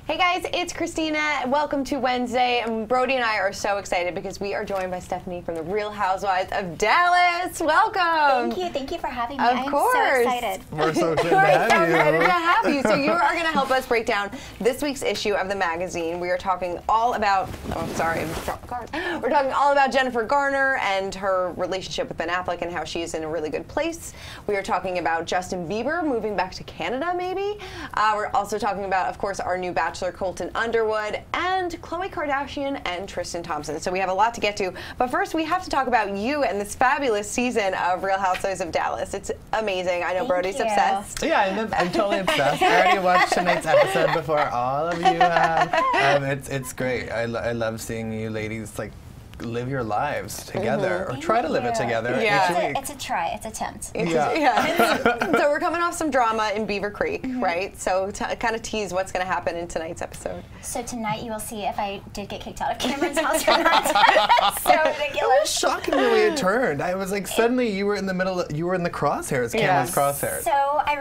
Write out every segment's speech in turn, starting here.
Hey guys, it's Christina. Welcome to Wednesday. And Brody and I are so excited because we are joined by Stephanie from the Real Housewives of Dallas. Welcome. Thank you for having me. Of course. I'm so excited. We're so excited to have you. Excited to have you. So you are going to help us break down this week's issue of the magazine. We are talking all about, we're talking all about Jennifer Garner and her relationship with Ben Affleck and how she is in a really good place. We are talking about Justin Bieber moving back to Canada, maybe. We're also talking about, of course, our new Bachelor, Colton Underwood, and Khloe Kardashian and Tristan Thompson. So we have a lot to get to. But first, we have to talk about you and this fabulous season of Real Housewives of Dallas. It's amazing. I know Brody's obsessed. Yeah, I'm totally obsessed. I already watched tonight's episode before all of you have. It's great. I love seeing you ladies live your lives together, or try to live it together. Yeah. It's a try. It's an attempt. So we're coming off some drama in Beaver Creek, right? So kind of tease what's going to happen in tonight's episode. So tonight you will see if I did get kicked out of Cameron's house or not. So ridiculous. It was shocking the way it turned. I was like, suddenly you were in the middle, you were in the crosshairs, Cameron's crosshairs. So I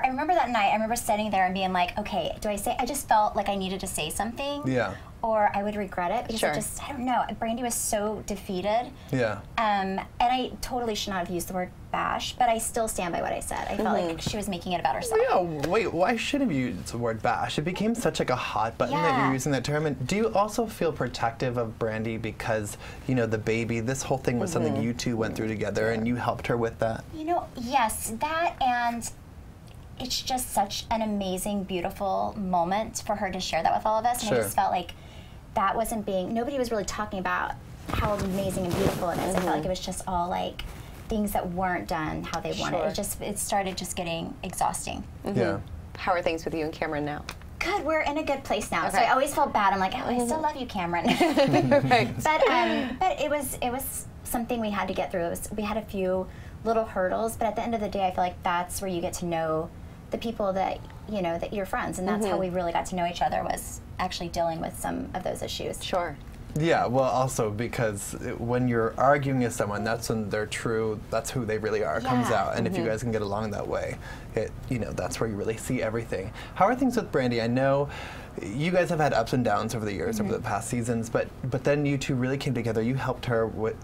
remember that night, I remember sitting there and being like, okay, I just felt like I needed to say something. Yeah. Or I would regret it because I don't know. Brandy was so defeated. Yeah. And I totally should not have used the word bash, but I still stand by what I said. I felt like she was making it about herself. Yeah, wait, why shouldn't you use the word bash? It became such like a hot button that you're using that term. And do you also feel protective of Brandy because, you know, the baby, this whole thing was something you two went through together and you helped her with that? You know, yes, that, and it's just such an amazing, beautiful moment for her to share that with all of us. And I just felt like that wasn't nobody was really talking about how amazing and beautiful it is. I felt like it was just all like things that weren't done how they wanted. It started just getting exhausting. Yeah. How are things with you and Cameron now? Good, we're in a good place now. So I always felt bad. I'm like, oh, I still love you, Cameron. But it was something we had to get through. We had a few little hurdles, but at the end of the day, I feel like that's where you get to know the people that that you're friends, and that's how we really got to know each other, was actually dealing with some of those issues. Sure. Yeah, well, also because when you're arguing with someone, that's when they're true, that's who they really are, comes out. And if you guys can get along that way, that's where you really see everything. How are things with Brandy? I know you guys have had ups and downs over the years, over the past seasons, but then you two really came together. You helped her with,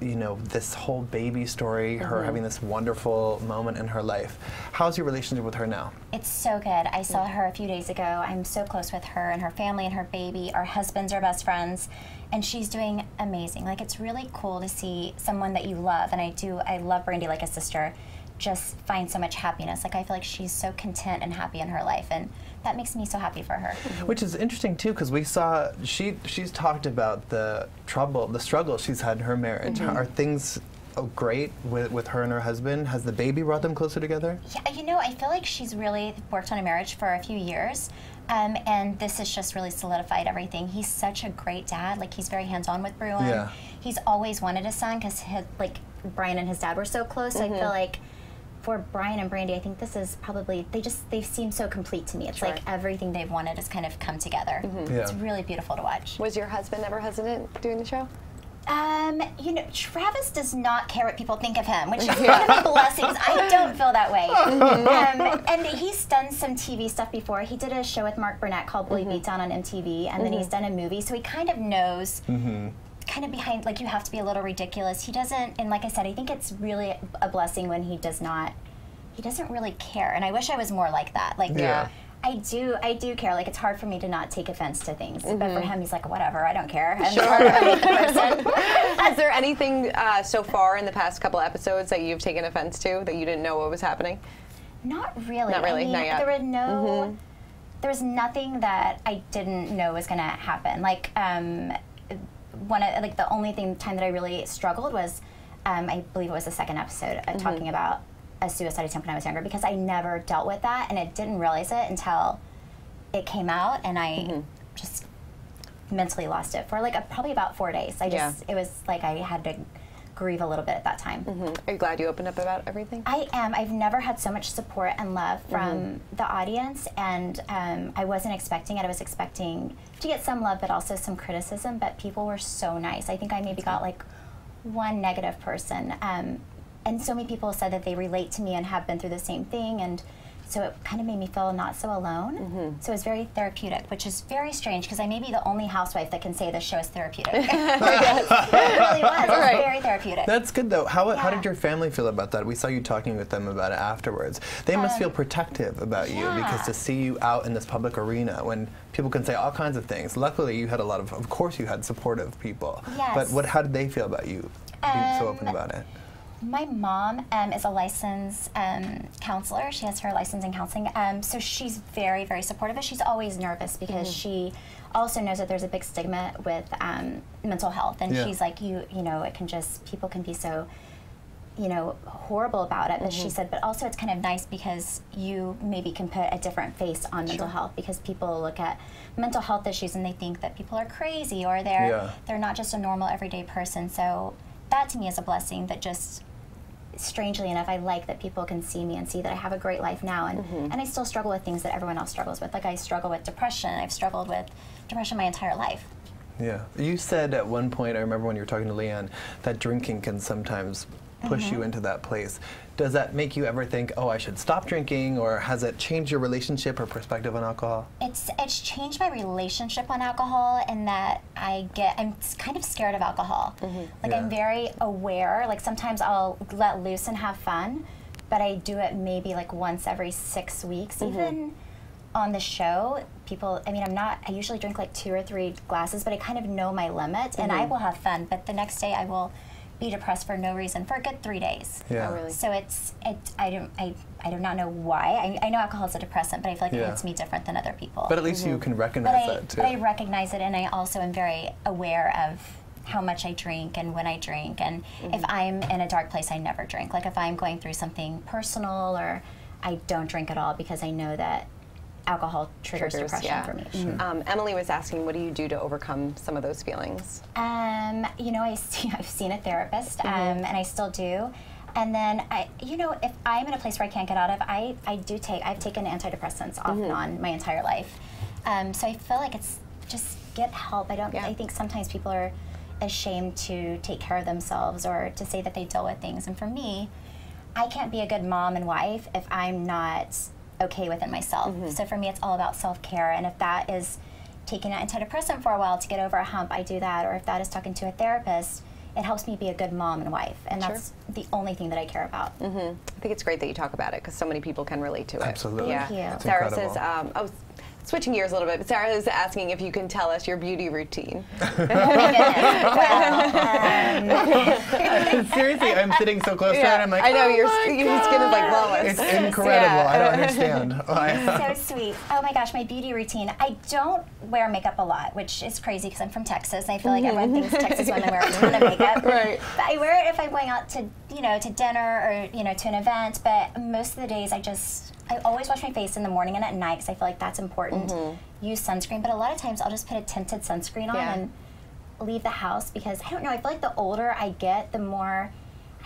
this whole baby story, her having this wonderful moment in her life. How's your relationship with her now? It's so good. I saw her a few days ago. I'm so close with her and her family and her baby. Our husbands are best friends, and she's doing amazing. Like, it's really cool to see someone that you love, and I love Brandy like a sister, just find so much happiness. Like, I feel like she's so content and happy in her life, and that makes me so happy for her. Which is interesting too, because we saw she's talked about the struggle she's had in her marriage. Are things great with her and her husband? Has the baby brought them closer together? Yeah, I feel like she's really worked on a marriage for a few years, and this has just really solidified everything. He's such a great dad. Like, he's very hands-on with Bruin. Yeah. He's always wanted a son because Brian and his dad were so close. So I feel like for Brian and Brandy, I think this is probably, they seem so complete to me. It's like everything they've wanted has kind of come together. It's really beautiful to watch. Was your husband ever hesitant doing the show? Travis does not care what people think of him, which is one of the blessings. I don't feel that way. And he's done some TV stuff before. He did a show with Mark Burnett called Bully Beatdown on MTV, and then he's done a movie, so he kind of knows kind of behind, like, you have to be a little ridiculous. He doesn't, and like I said, I think it's really a blessing when he doesn't really care. And I wish I was more like that. Like, I do care. Like, it's hard for me to not take offense to things. But for him, he's like, whatever, I don't care. I'm a person. Is there anything so far in the past couple episodes that you've taken offense to, that you didn't know what was happening? Not really. Not really, not yet. There were there was nothing that I didn't know was going to happen. Like, the only time that I really struggled was, I believe it was the second episode, talking about a suicide attempt when I was younger, because I never dealt with that, and I didn't realize it until it came out, and I just mentally lost it for probably about 4 days. It was like I had to grieve a little bit at that time. Are you glad you opened up about everything? I am. I've never had so much support and love from the audience, and I wasn't expecting it. I was expecting to get some love, but also some criticism, but people were so nice. I think I maybe got one negative person, and so many people said that they relate to me and have been through the same thing, and So it kind of made me feel not so alone. So it was very therapeutic, which is very strange because I may be the only housewife that can say this show is therapeutic. It really was. It was very therapeutic. That's good though. How did your family feel about that? We saw you talking with them about it afterwards. They must feel protective about you because to see you out in this public arena when people can say all kinds of things. Luckily, you had a lot of course, you had supportive people. Yes. But how did they feel about you being so open about it? My mom is a licensed counselor. She has her license in counseling. So she's very, very supportive. But she's always nervous because she also knows that there's a big stigma with mental health. And she's like, you know, it can just, people can be so, you know, horrible about it. But she said, but also it's kind of nice because you maybe can put a different face on mental health because people look at mental health issues and they think that people are crazy or they're not just a normal everyday person. So that to me is a blessing that just, strangely enough, I like that people can see me and see that I have a great life now, and I still struggle with things that everyone else struggles with. Like I struggle with depression. I've struggled with depression my entire life. Yeah. You said at one point, I remember when you were talking to Leanne, that drinking can sometimes push you into that place. Does that make you ever think, oh, I should stop drinking, or has it changed your relationship or perspective on alcohol? It's changed my relationship on alcohol in that I'm kind of scared of alcohol. Like I'm very aware, like sometimes I'll let loose and have fun, but I do it maybe like once every 6 weeks. Even on the show, people, I mean, I usually drink like 2 or 3 glasses, but I kind of know my limit, and I will have fun, but the next day I will be depressed for no reason for a good 3 days. Yeah. Oh, really? So I do not know why. I know alcohol is a depressant, but I feel like it hits me different than other people. But at least you can recognize that too. But I recognize it, and I also am very aware of how much I drink and when I drink. And if I'm in a dark place, I never drink. Like if I'm going through something personal, or I don't drink at all because I know that alcohol triggers depression for me. Emily was asking, what do you do to overcome some of those feelings? You know, I've seen a therapist, and I still do. And then, you know, if I'm in a place where I can't get out of, I've taken antidepressants off and on my entire life. So I feel like it's just get help. I think sometimes people are ashamed to take care of themselves or to say that they deal with things. And for me, I can't be a good mom and wife if I'm not okay with it myself. So for me, it's all about self-care, and if that is taking an antidepressant for a while to get over a hump, I do that, or if that is talking to a therapist, it helps me be a good mom and wife, and that's the only thing that I care about. I think it's great that you talk about it because so many people can relate to it. Absolutely. Thank you. Sarah says, switching gears a little bit, but Sarah is asking if you can tell us your beauty routine. Oh my goodness. Seriously, I'm sitting so close to her, and I'm like, I know, your skin is like glowing. It's incredible. I don't understand. So sweet. Oh my gosh, my beauty routine. I don't wear makeup a lot, which is crazy because I'm from Texas, and I feel like everyone thinks Texas women wear a ton of makeup. Right. But I wear it if I'm going out to, to dinner or, to an event, but most of the days I always wash my face in the morning and at night because I feel like that's important. Use sunscreen, but a lot of times I'll just put a tinted sunscreen on and leave the house because, I don't know, I feel like the older I get, the more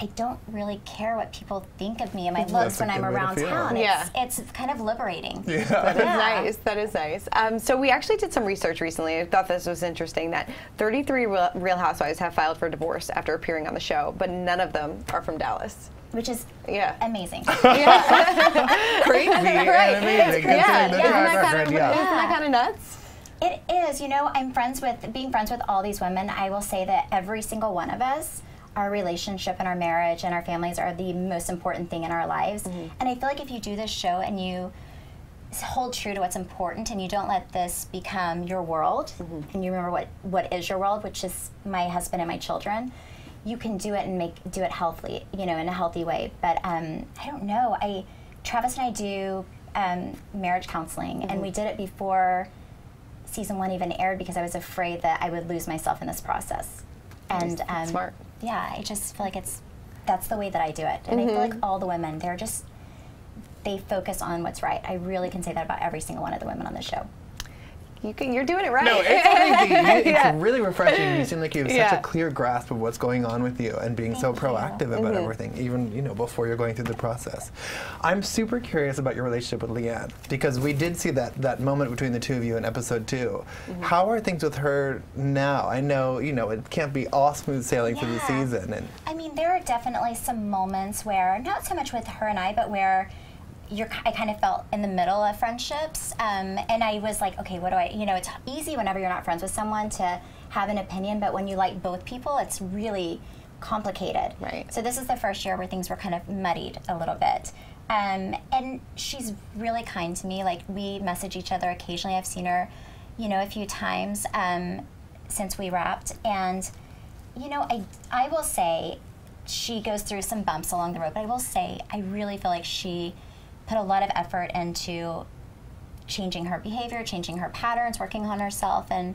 I don't really care what people think of me and my looks when I'm around town. It's kind of liberating. That is nice. That is nice. So we actually did some research recently. I thought this was interesting that 33 Real Housewives have filed for divorce after appearing on the show, but none of them are from Dallas. Which is amazing. Crazy and amazing. Isn't that kind of nuts? It is. I'm being friends with all these women. I will say that every single one of us, our relationship and our marriage and our families are the most important thing in our lives. And I feel like if you do this show and you hold true to what's important and you don't let this become your world, and you remember what is your world, which is my husband and my children, you can do it and do it healthily, in a healthy way. But I don't know. Travis and I do marriage counseling, and we did it before season 1 even aired because I was afraid that I would lose myself in this process. And smart. Yeah, I just feel like that's the way that I do it. And I feel like all the women, they focus on what's right. I really can say that about every single one of the women on the show. You're doing it right. No, it's crazy. It's really refreshing. You seem like you have such a clear grasp of what's going on with you and being so proactive about everything, even before you're going through the process. I'm super curious about your relationship with Leanne because we did see that moment between the two of you in episode 2. How are things with her now? I know it can't be all smooth sailing through the season. And I mean, there are definitely some moments where, not so much with her and I, but where I kind of felt in the middle of friendships, and I was like, okay, what do I, it's easy whenever you're not friends with someone to have an opinion, but when you like both people, it's really complicated. Right. So this is the first year where things were kind of muddied a little bit. And she's really kind to me. Like, we message each other occasionally. I've seen her, a few times since we wrapped. And, I will say she goes through some bumps along the road, but I will say I really feel like she put a lot of effort into changing her behavior, changing her patterns, working on herself, and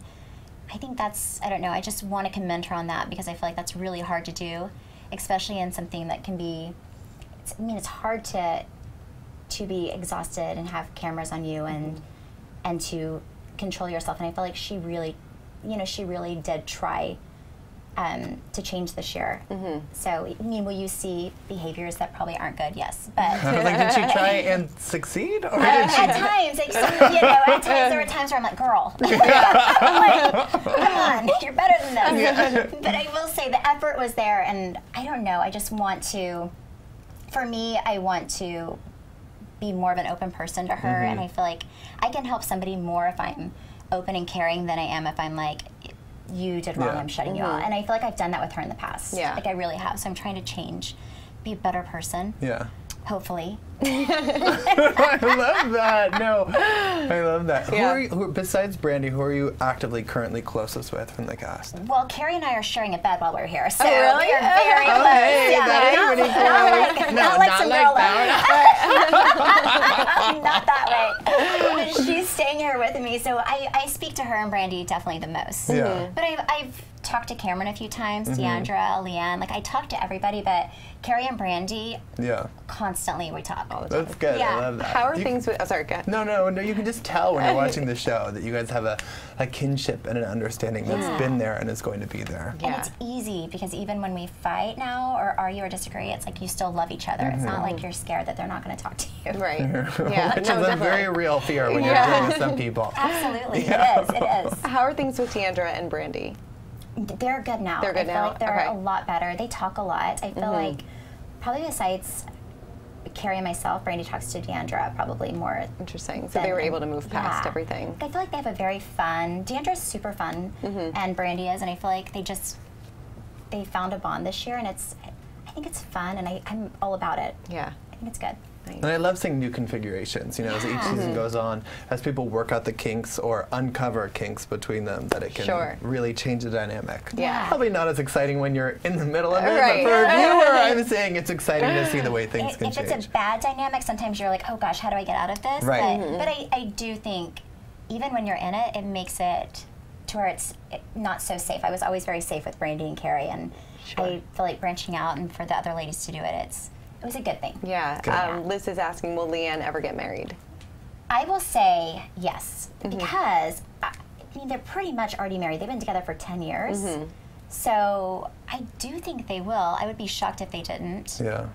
I think that's, I don't know, I just want to commend her on that because I feel like that's really hard to do, especially in something that can be, it's hard to be exhausted and have cameras on you and to control yourself, and I feel like she really did try to change this year. So, will you see behaviors that probably aren't good? Yes, but did she try and succeed, or at times, at times there were times where I'm like, girl, I'm like, come on, you're better than this. But I will say the effort was there, and I don't know. I just want to, for me, I want to be more of an open person to her, and I feel like I can help somebody more if I'm open and caring than I am if I'm like, you did wrong, I'm shutting you out. And I feel like I've done that with her in the past. Yeah. Like, I really have. So I'm trying to change, be a better person. Yeah. Hopefully. I love that. No, I love that. Yeah. Who besides Brandy, who are you actively currently closest with from the cast? Well, Carrie and I are sharing a bed while we're here, so really? we are very close. Hey, Yeah. that is pretty cool. Not like that. not that way. But she's staying here with me, so I speak to her and Brandy definitely the most. Yeah. But I've talked to Cameron a few times, Deandra, Leanne. Like, I talk to everybody, but Carrie and Brandy, constantly we talk all the time. That's good. Yeah. I love that. How are things with, sorry, go ahead. No, you can just tell when you're watching the show that you guys have a kinship and an understanding that's been there and is going to be there. And it's easy because even when we fight now or argue or disagree, it's like you still love each other. It's not like you're scared that they're not going to talk to you. Right. Yeah. Which is a very real fear when you're dealing with some people. Absolutely. Yeah. It is. How are things with Deandra and Brandy? They're good now. They're good now. I feel like they're a lot better. They talk a lot. I feel like probably besides Carrie and myself, Brandy talks to Deandra probably more. Interesting. So they were able to move past everything. I feel like they have a very fun, Deandra's super fun, and Brandy is, and I feel like they found a bond this year, and I think it's fun, and I'm all about it. Yeah. I think it's good. And I love seeing new configurations, as each season goes on, as people work out the kinks or uncover kinks between them, that it can really change the dynamic. Yeah. Probably not as exciting when you're in the middle of it, Right. but for a viewer, I'm saying it's exciting to see the way things can If change. it's a bad dynamic, sometimes you're like, oh gosh, how do I get out of this? Right. But I do think, even when you're in it, it makes it to where it's not so safe. I was always very safe with Brandy and Carrie, and I feel like branching out and for the other ladies to do it, it was a good thing. Yeah. Liz is asking, will Leanne ever get married? I will say yes, because they're pretty much already married. They've been together for 10 years. So I do think they will. I would be shocked if they didn't. Yeah.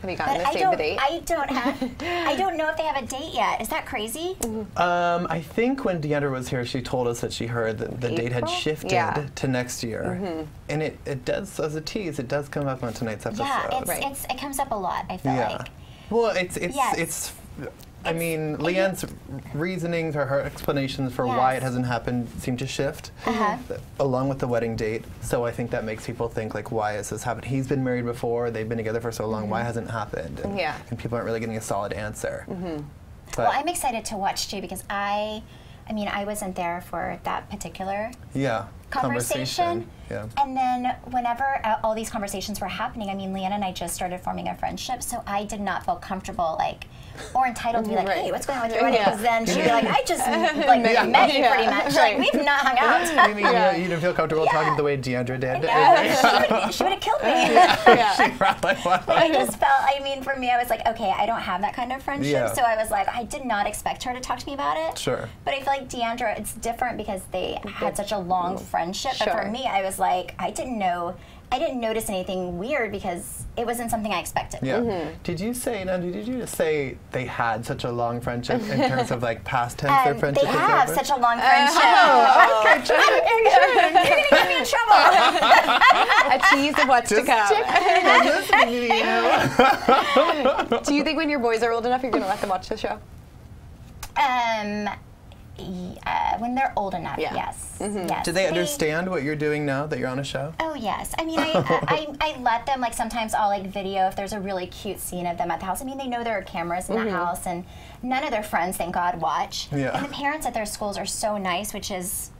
Have you gotten a save the date? I don't know if they have a date yet. Is that crazy? I think when Deandra was here, she told us that she heard that the date had shifted to next year. And it does, as a tease, it does come up on tonight's episode. Yeah, it comes up a lot, I feel like. Well, it's I mean, Leanne's reasonings or her explanations for why it hasn't happened seem to shift, along with the wedding date. So I think that makes people think, like, why is this happening? He's been married before, they've been together for so long, why hasn't it happened? And, and people aren't really getting a solid answer. Well, I'm excited to watch, too, because I wasn't there for that particular conversation. Yeah. And then whenever all these conversations were happening, I mean, Leanne and I just started forming a friendship, so I did not feel comfortable, like, or entitled to be like, hey, what's going on with your wedding? Because then she'd be like, I just met you pretty much. Like, we've not hung out. You mean you didn't feel comfortable talking the way Deandra did? She would have killed me. She probably would. I just felt, for me, I was like, okay, I don't have that kind of friendship. So I was like, I did not expect her to talk to me about it. Sure. But I feel like Deandra, it's different because they had such a long friendship. But for me, I was like, I didn't know I didn't notice anything weird because it wasn't something I expected. Yeah. Did you say, now, did you just say they had such a long friendship in terms of like past tense their friendship? They have such a long friendship. You're going to get me in trouble. A tease of what's to come. I'm listening to you. Do you think when your boys are old enough, you're going to let them watch the show? When they're old enough, yes. Yes. Do they understand what you're doing now that you're on a show? Oh yes. I mean, I let them, like, sometimes I'll like video if there's a really cute scene of them at the house. I mean, they know there are cameras in the house, and none of their friends, thank God, watch. Yeah. And the parents at their schools are so nice, which is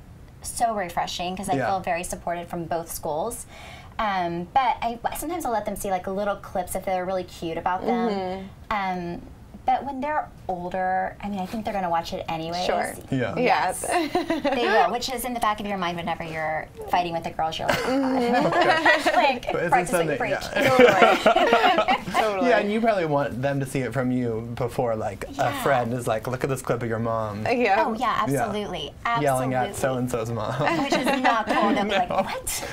so refreshing because I feel very supported from both schools. But sometimes I'll let them see like little clips if they're really cute about them. But when they're older, I mean, I think they're going to watch it anyways. Sure. Yeah. Yes. They will, which is in the back of your mind whenever you're fighting with the girls. You're like, oh, God. Like, practice what you preach. Totally. Yeah, and you probably want them to see it from you before, like, a friend is like, look at this clip of your mom. Yeah. Oh, yeah, absolutely. Yelling at so-and-so's mom. Which is not cool. They'll be like, what?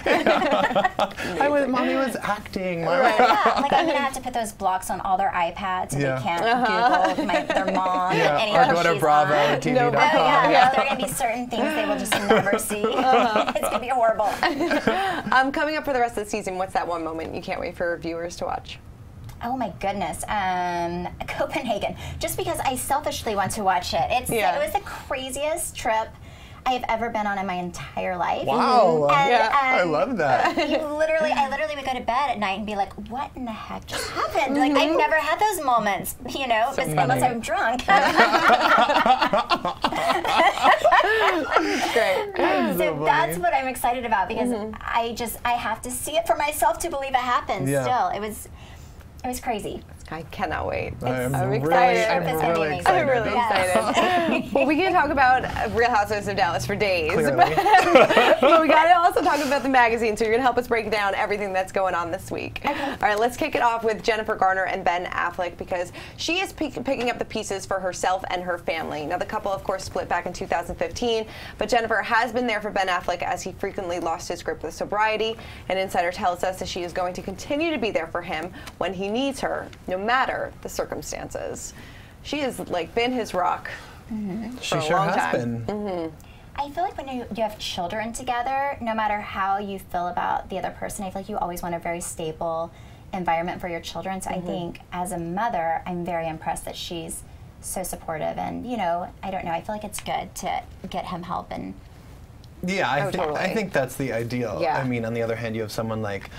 Mommy was acting. Right. Yeah, like, I'm going to have to put those blocks on all their iPads so they can't Google their mom. Or go to Bravo or TV.com. There are going to be certain things they will just never see. It's going to be horrible. Coming up for the rest of the season, what's that one moment you can't wait for viewers to watch? Oh my goodness, Copenhagen. Just because I selfishly want to watch it. It was the craziest trip I have ever been on in my entire life. Wow, and, I love that. I literally would go to bed at night and be like, what in the heck just happened? Like, I've never had those moments, you know, unless I'm drunk. Great. So that's what I'm excited about because I have to see it for myself to believe it happened still. It was crazy. I cannot wait. I'm excited. really excited. I'm really excited. Well, we can talk about Real Housewives of Dallas for days. Clearly. But we got to also talk about the magazine, so you're going to help us break down everything that's going on this week. Okay. All right, let's kick it off with Jennifer Garner and Ben Affleck because she is picking up the pieces for herself and her family. Now, the couple, of course, split back in 2015, but Jennifer has been there for Ben Affleck as he frequently lost his grip with sobriety. An insider tells us that she is going to continue to be there for him when he needs her, no matter the circumstances. She has like been his rock She for a sure long has time. been. I feel like when you have children together, no matter how you feel about the other person, I feel like you always want a very stable environment for your children. So I think as a mother, I'm very impressed that she's so supportive. And, you know, I don't know, I feel like it's good to get him help. And Yeah, totally. I think that's the ideal. Yeah. I mean, on the other hand, you have someone like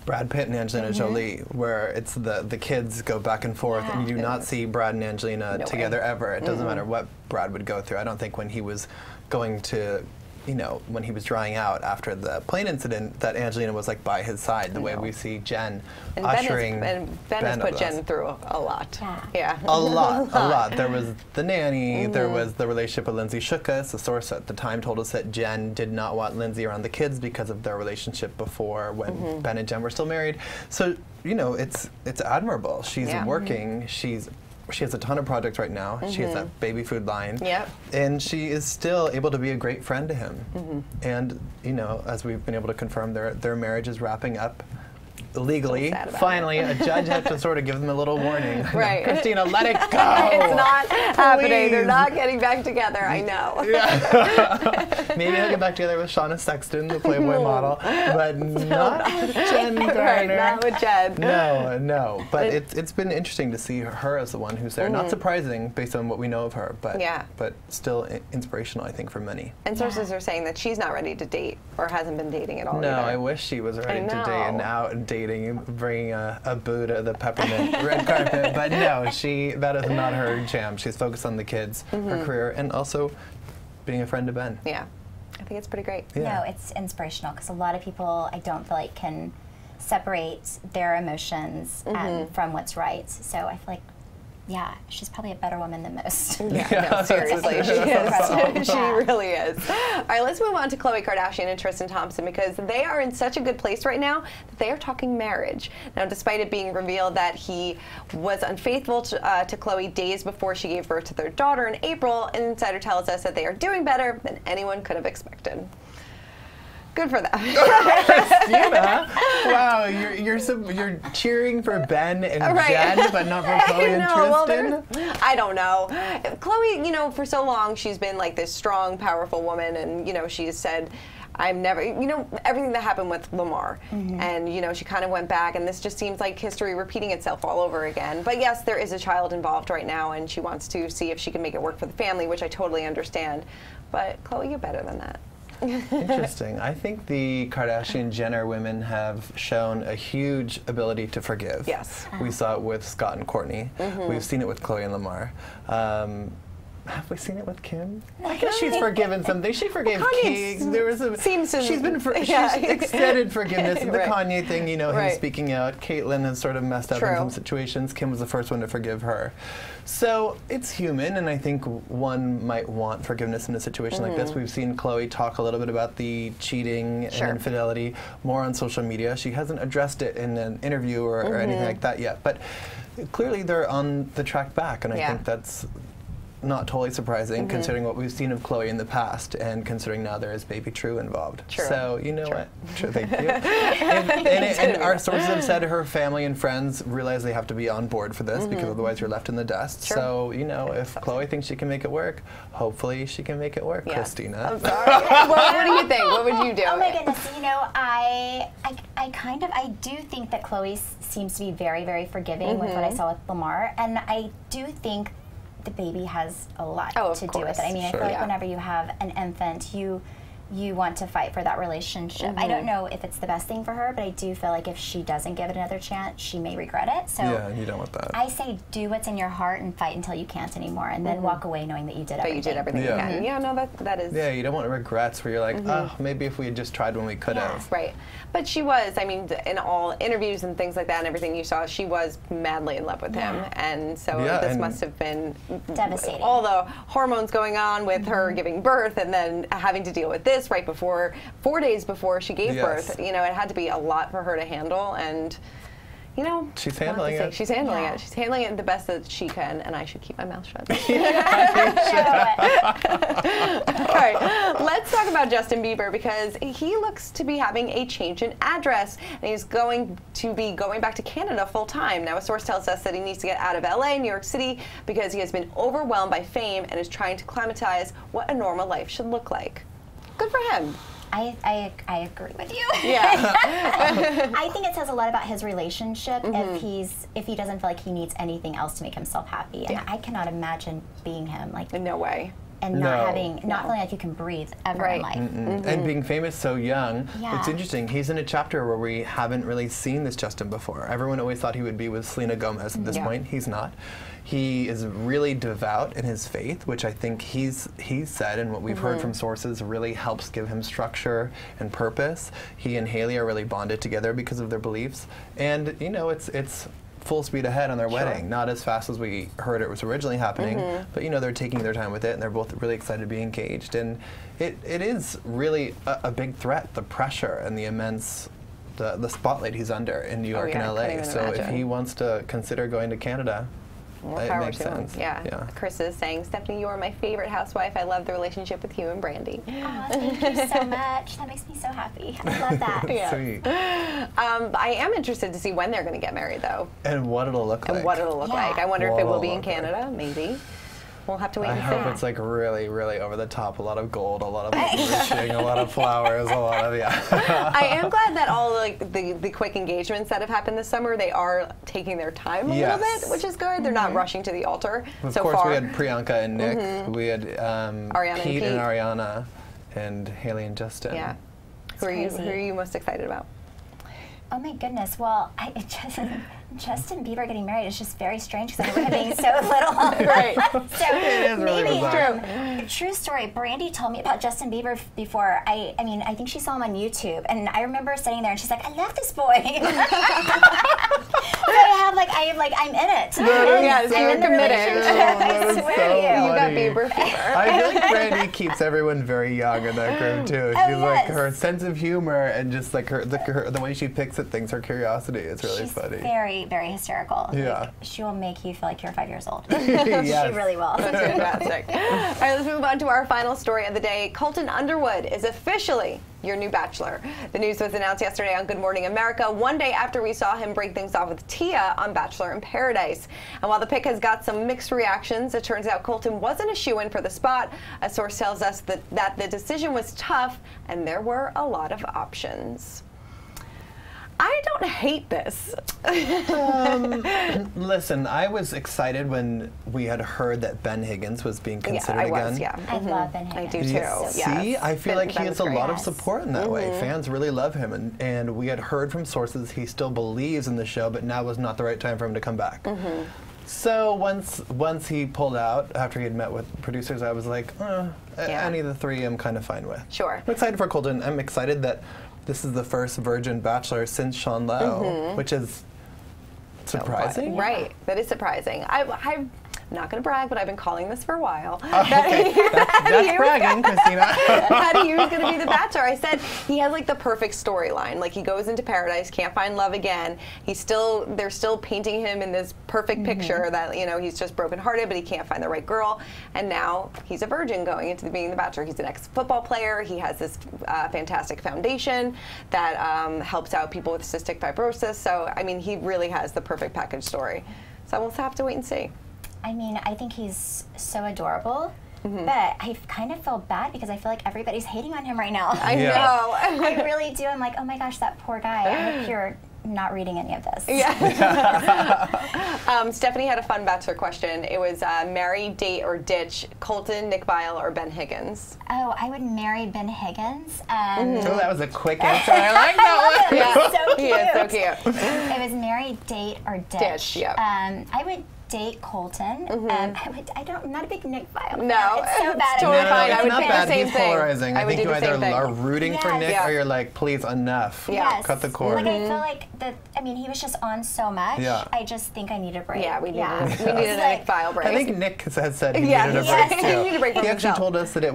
Brad Pitt and Angelina Jolie, where it's the kids go back and forth, and you do not see Brad and Angelina together ever. It doesn't matter what Brad would go through. I don't think when he was going to, you know, when he was drying out after the plane incident, that Angelina was like by his side, the way we see Jen And ushering Ben has put Jen through a lot. Yeah. A lot. There was the nanny, there was the relationship with Lindsay Shukas. The source at the time told us that Jen did not want Lindsay around the kids because of their relationship before when Ben and Jen were still married. So, you know, it's admirable. She's working, she has a ton of projects right now. She has that baby food line. Yep. And she is still able to be a great friend to him. And, you know, as we've been able to confirm, their marriage is wrapping up legally. Finally, a judge had to sort of give them a little warning. Right. No, Christina, let it go. It's not happening. They're not getting back together. I know. Maybe he'll get back together with Shauna Sexton, the Playboy model, but not Jen Garner. Right, not with Jen. No. But it's been interesting to see her as the one who's there. Not surprising based on what we know of her, but still inspirational, I think, for many. And sources are saying that she's not ready to date or hasn't been dating at all. No, either. I wish she was ready to date and out and dating, bringing a boo to the peppermint red carpet. But no, that is not her jam. She's focused on the kids, her career, and also being a friend to Ben. Yeah, I think it's pretty great. Yeah. no, it's inspirational because a lot of people I don't feel like can separate their emotions from what's right. So I feel like, yeah, she's probably a better woman than most. No, seriously, she is. She really is. All right, let's move on to Khloe Kardashian and Tristan Thompson because they are in such a good place right now that they are talking marriage. Now, despite it being revealed that he was unfaithful to Khloe days before she gave birth to their daughter in April, an insider tells us that they are doing better than anyone could have expected. Good for them. Christina, wow, you're cheering for Ben and Jen, but not for Khloe and Tristan? Well, I don't know. Khloe, you know, for so long she's been like this strong, powerful woman, and you know, she has said, I'm never, you know, everything that happened with Lamar, and you know, she kind of went back, and this just seems like history repeating itself all over again. But yes, there is a child involved right now, and she wants to see if she can make it work for the family, which I totally understand. But Khloe, you're better than that. Interesting. I think the Kardashian-Jenner women have shown a huge ability to forgive. Yes. We saw it with Scott and Kourtney. We've seen it with Khloe and Lamar. Have we seen it with Kim? I guess she's forgiven something. She forgave Kate. There was a she's extended forgiveness. The Kanye thing, you know, him speaking out. Caitlyn has sort of messed up in some situations. Kim was the first one to forgive her. So it's human, and I think one might want forgiveness in a situation like this. We've seen Khloe talk a little bit about the cheating and infidelity more on social media. She hasn't addressed it in an interview or anything like that yet, but clearly they're on the track back, and I think that's not totally surprising considering what we've seen of Khloe in the past, and considering now there is Baby True involved. So you know what? Thank you. and our sources have said her family and friends realize they have to be on board for this because otherwise you're left in the dust. So you know, if Khloe thinks she can make it work, hopefully she can make it work. Christina. I'm sorry. What do you think? What would you do? Oh my goodness! You know, I do think that Khloe seems to be very, very forgiving with what I saw with Lamar, and I do think the baby has a lot to do with it. I mean, I feel like whenever you have an infant, you want to fight for that relationship. I don't know if it's the best thing for her, but I do feel like if she doesn't give it another chance, she may regret it. So yeah, you don't want that. I say do what's in your heart and fight until you can't anymore, and then walk away knowing that you did everything. That you did everything you can. Yeah, no, that is. Yeah, you don't want regrets where you're like, oh, maybe if we had just tried when we could have. Right. But she was, I mean, in all interviews and things like that and everything you saw, she was madly in love with him. And so this must have been devastating. All the hormones going on with her giving birth and then having to deal with this right before, 4 days before she gave birth. You know, it had to be a lot for her to handle. And, you know, she's handling it. She's handling it. She's handling it the best that she can, and I should keep my mouth shut. All right, let's talk about Justin Bieber, because he looks to be having a change in address, and he's going to be going back to Canada full time. Now, a source tells us that he needs to get out of LA, New York City, because he has been overwhelmed by fame and is trying to climatize what a normal life should look like. Good for him. I agree with you. Yeah. I think it says a lot about his relationship if he doesn't feel like he needs anything else to make himself happy. And I cannot imagine being him. Like, no way. And not feeling like you can breathe ever in life. And being famous so young, it's interesting. He's in a chapter where we haven't really seen this Justin before. Everyone always thought he would be with Selena Gomez at this point. He's not. He is really devout in his faith, which I think he's said, and what we've heard from sources really helps give him structure and purpose. He and Hailey are really bonded together because of their beliefs. And, you know, it's full speed ahead on their wedding. Not as fast as we heard it was originally happening, but, you know, they're taking their time with it, and they're both really excited to be engaged. And it is really a big threat, the pressure and the immense the spotlight he's under in New York and LA. So if he wants to consider going to Canada, it makes sense. Yeah. Chris is saying, Stephanie, you are my favorite housewife. I love the relationship with you and Brandy. Oh, thank you so much. That makes me so happy. I love that. Sweet. I am interested to see when they're going to get married, though. And what it'll look like. And what it'll look like. I wonder if it will be in Canada, maybe. We'll have to wait and see. I hope it's like really, really over the top. A lot of gold, a lot of enriching, a lot of flowers, a lot of, I am glad that all like the quick engagements that have happened this summer, they are taking their time a little bit, which is good. They're not rushing to the altar so far. Of course, we had Priyanka and Nick. We had Pete and Ariana, and Hailey and Justin. Yeah. Who are you most excited about? Oh my goodness. Well, Justin Bieber getting married is just very strange because I remember him being so little. Right. So maybe true story. Brandy told me about Justin Bieber before. I mean, I think she saw him on YouTube, and I remember sitting there, and she's like, "I love this boy." So I'm in it. it. Yes, I'm you're in the committed. relationship. That I is swear so to you. You got funny. Bieber fever. I feel like Brandy keeps everyone very young in that group too. She's like yes. her sense of humor and just like the way she picks at things, her curiosity is really She's funny. very, very hysterical. Yeah. Like, she will make you feel like you're 5 years old. Yes. She really will. That's fantastic. All right, let's move on to our final story of the day. Colton Underwood is officially your new Bachelor. The news was announced yesterday on Good Morning America, one day after we saw him break things off with Tia on Bachelor in Paradise. And while the pick has got some mixed reactions, it turns out Colton wasn't a shoo-in for the spot. A source tells us that the decision was tough and there were a lot of options. I don't hate this. Listen, I was excited when we had heard that Ben Higgins was being considered I again. was, yeah. I love Ben I Higgins. do too. Yeah. Yes. See, I feel like he has a great. lot of Yes. support in that way. Fans really love him, and we had heard from sources he still believes in the show, but now was not the right time for him to come back. So once he pulled out after he had met with producers, I was like, any of the three I'm kind of fine with. Sure. I'm excited for Colton. I'm excited that this is the first virgin Bachelor since Sean Lowe, which is surprising. Right, that is surprising. I'm not going to brag, but I've been calling this for a while. Okay, that's bragging, Christina. That he was going to be the Bachelor. I said he has like the perfect storyline. Like he goes into paradise, can't find love again. They're still painting him in this perfect picture that he's just brokenhearted, but he can't find the right girl. And now he's a virgin going into being the Bachelor. He's an ex-football player. He has this fantastic foundation that helps out people with cystic fibrosis. So I mean, he really has the perfect package story. So we'll have to wait and see. I mean, I think he's so adorable, but I kind of feel bad because I feel like everybody's hating on him right now. I know. I really do. I'm like, oh my gosh, that poor guy. I hope you're not reading any of this. Yeah. Stephanie had a fun Bachelor question. It was marry, date, or ditch Colton, Nick Viall, or Ben Higgins. Oh, I would marry Ben Higgins. Oh, that was a quick answer. I like that one. Yeah. So cute. He is so cute. It was marry, date, or ditch. Ditch, yep. I would date Colton. I'm not a big Nick Viall fan. No, It's so it's bad. totally fine. It's I would not pick bad. the same He's thing. polarizing. I I would think do you the same either thing. are rooting for Yes. Nick Yeah. or you're like, please, enough. Yes. Cut the cord. Like, I feel like he was just on so much. Yeah. I just think I need a break. Yeah, we needed a It's Nick like- Viall break. I think Nick has said he Yeah, needed a he break said too. he needed a break from He actually himself. told us that it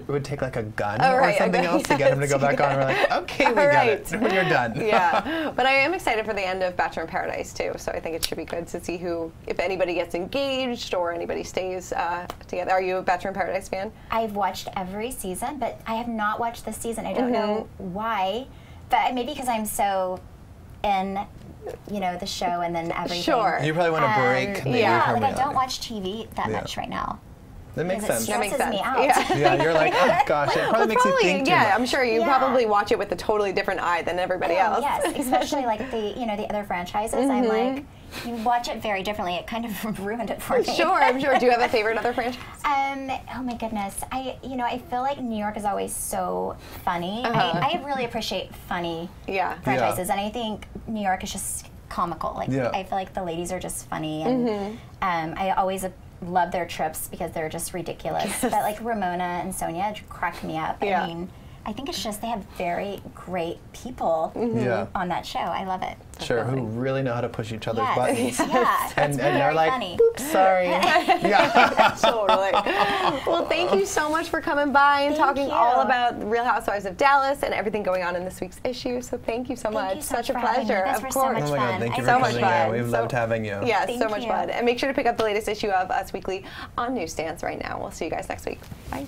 would take like a gun Oh, or right, something else to get him to go back on. We're like, okay, we got it. When you're done. Yeah, but I am excited for the end of Bachelor in Paradise too. So I think it should be good to see if anybody gets engaged or anybody stays together. Are you a Bachelor in Paradise fan? I've watched every season, but I have not watched this season. I don't know why, but maybe because I'm so in, the show and then everything. Sure. You probably want to break maybe Yeah, from like I reality. don't watch TV that Yeah. much right now. That makes Because it sense. stresses me out. Yeah. Yeah, you're like, oh gosh, it probably makes you think too much. I'm sure you Yeah. probably watch it with a totally different eye than everybody Oh, else. yes, especially like the other franchises. I'm like, you watch it very differently. It kind of ruined it for me. Sure, I'm sure. Do you have a favorite other franchise? Oh my goodness. I feel like New York is always so funny. I really appreciate funny Yeah. franchises, and I think New York is just comical. Like Yeah. I feel like the ladies are just funny, and I always love their trips because they're just ridiculous. But like Ramona and Sonia crack me up. Yeah. I mean, I think it's just they have very great people Yeah. on that show. I love it. Sure, who really know how to push each other's Yes. buttons. Yeah. And It's they're very like, funny. oops, sorry. Yeah. Totally. Well, thank you so much for coming by and Thank talking you. all about Real Housewives of Dallas and everything going on in this week's issue. So thank you so Thank much. you so Such a much for having me. pleasure. These Of were so course. much Oh my God, fun. thank you I for so much coming. fun. Yeah, we've So- loved having you. Yes, Thank so much you. fun. And make sure to pick up the latest issue of Us Weekly on newsstands right now. We'll see you guys next week. Bye.